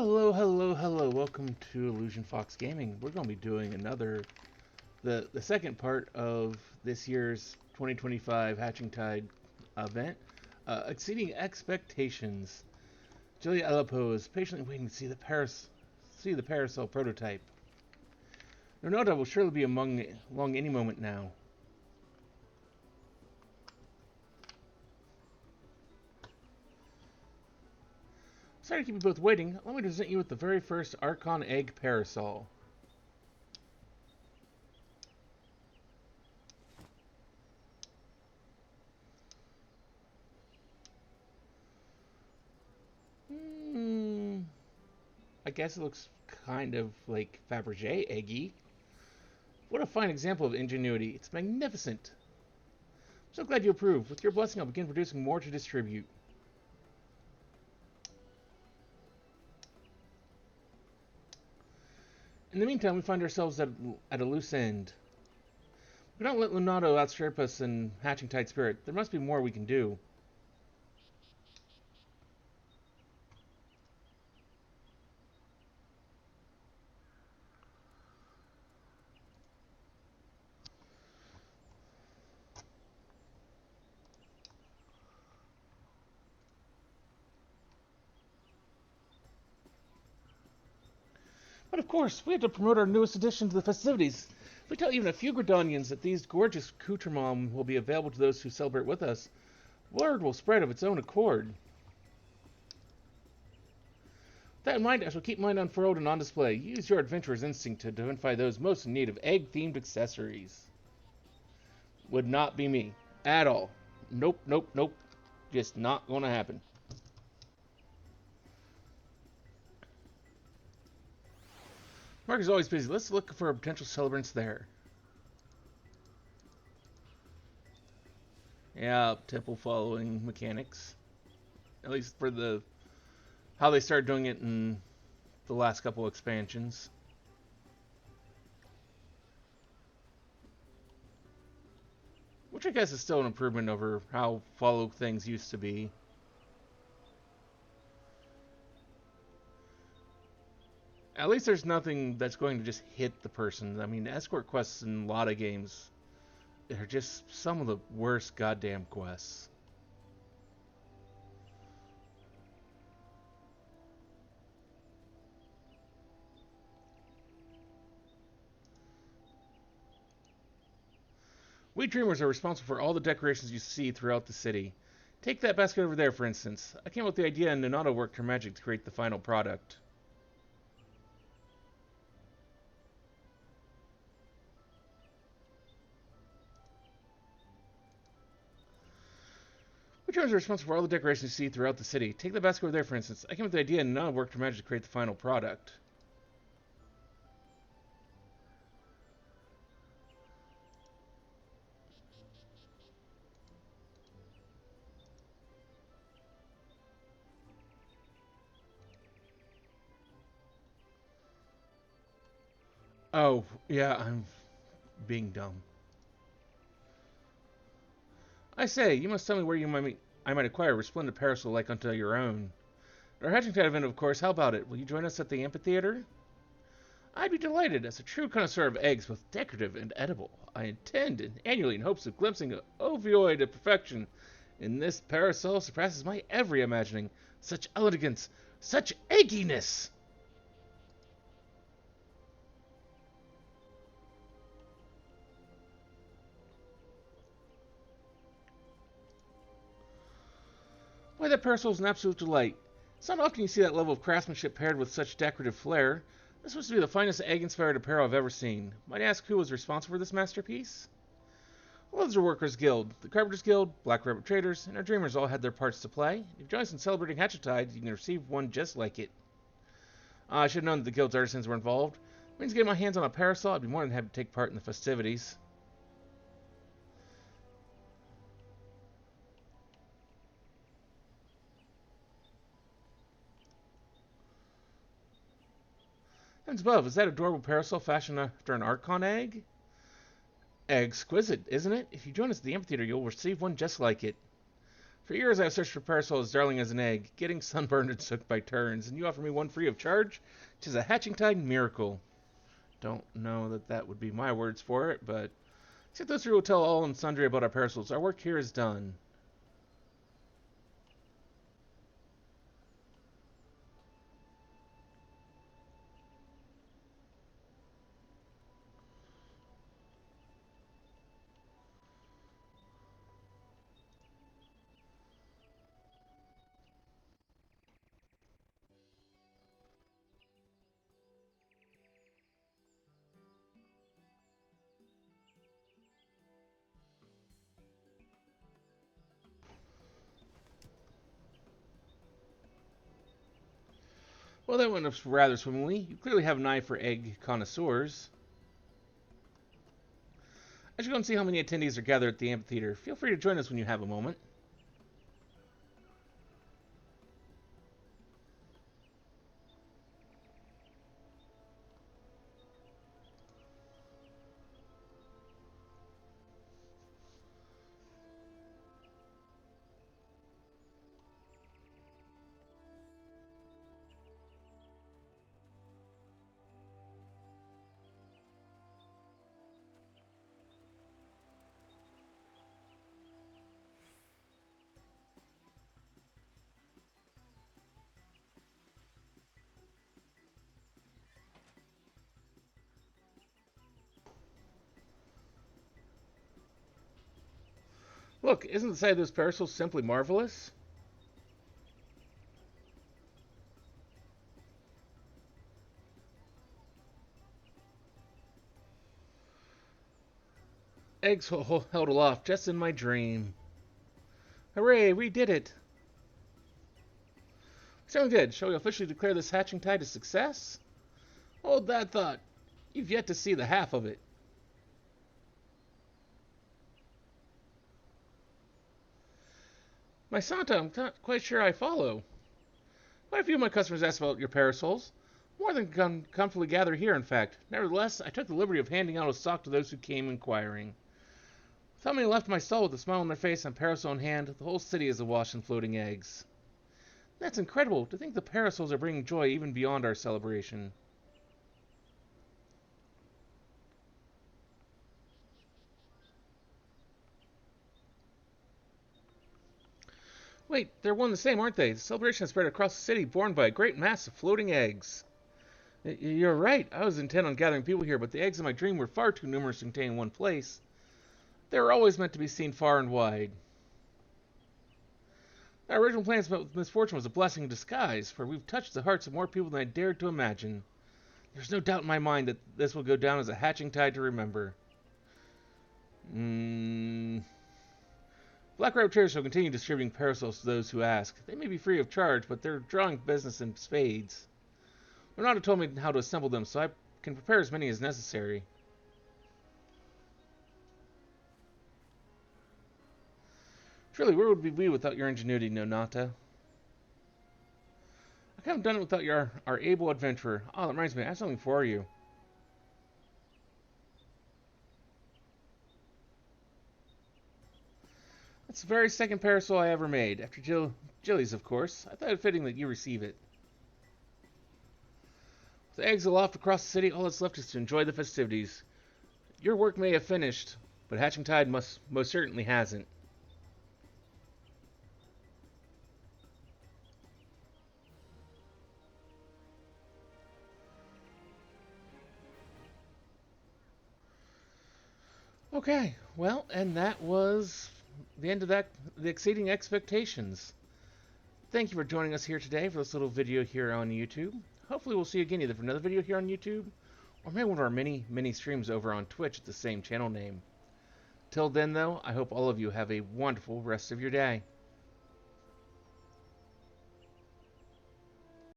Hello, hello, hello. Welcome to Illusion Fox Gaming. We're going to be doing the second part of this year's 2025 Hatching Tide event, Exceeding Expectations. Julia Elapo is patiently waiting to see the parasol prototype. Nonota will surely be along any moment now. Sorry to keep you both waiting. Let me present you with the very first Archon Egg Parasol. I guess it looks kind of like Fabergé eggy. What a fine example of ingenuity. It's magnificent. I'm so glad you approve. With your blessing, I'll begin producing more to distribute. In the meantime, we find ourselves at a loose end. We don't let Lunato outstrip us in hatching tide spirit. There must be more we can do. But of course, we have to promote our newest addition to the festivities. If we tell even a few Gridonians that these gorgeous accoutrements will be available to those who celebrate with us, word will spread of its own accord. With that in mind, I shall keep mine unfurled and on display. Use your adventurer's instinct to identify those most in need of egg-themed accessories. Would not be me. At all. Nope, nope, nope. Just not gonna happen. Mark is always busy. Let's look for potential celebrants there. Yeah, temple following mechanics. At least for how they started doing it in the last couple expansions. Which I guess is still an improvement over how follow things used to be. At least there's nothing that's going to just hit the person. I mean, escort quests in a lot of games are just some of the worst goddamn quests. We dreamers are responsible for all the decorations you see throughout the city. Take that basket over there, for instance. I came up with the idea and Nonato worked her magic to create the final product. We dreamers are responsible for all the decorations you see throughout the city. Take the basket over there, for instance. I came up with the idea and Nonato worked her magic to create the final product. Oh, yeah, I'm being dumb. I say, you must tell me where I might acquire a resplendent parasol like unto your own. At our hatching tide event, of course. How about it? Will you join us at the amphitheater? I'd be delighted. As a true connoisseur of eggs, both decorative and edible, I intend annually in hopes of glimpsing an ovoid of perfection. And this parasol surpasses my every imagining. Such elegance, such egginess! Why, that parasol is an absolute delight. It's not often you see that level of craftsmanship paired with such decorative flair. This was to be the finest egg-inspired apparel I've ever seen. Might I ask who was responsible for this masterpiece? The Leather Workers Guild, the Carpenters Guild, Black Rabbit Traders, and our Dreamers all had their parts to play. If you join us in celebrating Hatchetide, you can receive one just like it. I should have known that the Guild's artisans were involved. It means getting my hands on a parasol, I'd be more than happy to take part in the festivities. Heavens above, is that adorable parasol fashioned after an Archon egg? Exquisite, isn't it? If you join us at the amphitheater, you'll receive one just like it. For years I've searched for parasols as darling as an egg, getting sunburned and soaked by turns, and you offer me one free of charge, which is a hatching tide miracle. Don't know that that would be my words for it, but except those three will tell all and sundry about our parasols. Our work here is done. Well, that went rather swimmingly. You clearly have an eye for egg connoisseurs. I should go and see how many attendees are gathered at the amphitheater. Feel free to join us when you have a moment. Look, isn't the sight of those parasols simply marvelous? Eggs held aloft just in my dream. Hooray, we did it! Sound good. Shall we officially declare this hatching tide a success? Hold that thought. You've yet to see the half of it. My Santa, I'm not quite sure I follow. Quite a few of my customers asked about your parasols. More than comfortably gather here, in fact. Nevertheless, I took the liberty of handing out a stock to those who came inquiring. Without many left my stall with a smile on their face and parasol in hand, the whole city is awash in floating eggs. That's incredible. To think the parasols are bringing joy even beyond our celebration. Wait, they're one and the same, aren't they? The celebration has spread across the city, borne by a great mass of floating eggs. You're right. I was intent on gathering people here, but the eggs in my dream were far too numerous to contain in one place. They were always meant to be seen far and wide. Our original plans with misfortune was a blessing in disguise, for we've touched the hearts of more people than I dared to imagine. There's no doubt in my mind that this will go down as a hatching tide to remember. Black Rabbit Chairs shall continue distributing parasols to those who ask. They may be free of charge, but they're drawing business in spades. Renata told me how to assemble them, so I can prepare as many as necessary. Truly, where would we be without your ingenuity, Nonata? I haven't done it without our able adventurer. Oh, that reminds me, I have something for you. That's the very second parasol I ever made, after Jilly's, of course. I thought it fitting that you receive it. With the eggs aloft across the city, all that's left is to enjoy the festivities. Your work may have finished, but Hatching Tide most certainly hasn't. Okay, well, and that was the end of the Exceeding Expectations. Thank you for joining us here today for this little video here on YouTube. Hopefully we'll see you again either for another video here on YouTube, or maybe one of our many streams over on Twitch at the same channel name. Till then, though, I hope all of you have a wonderful rest of your day.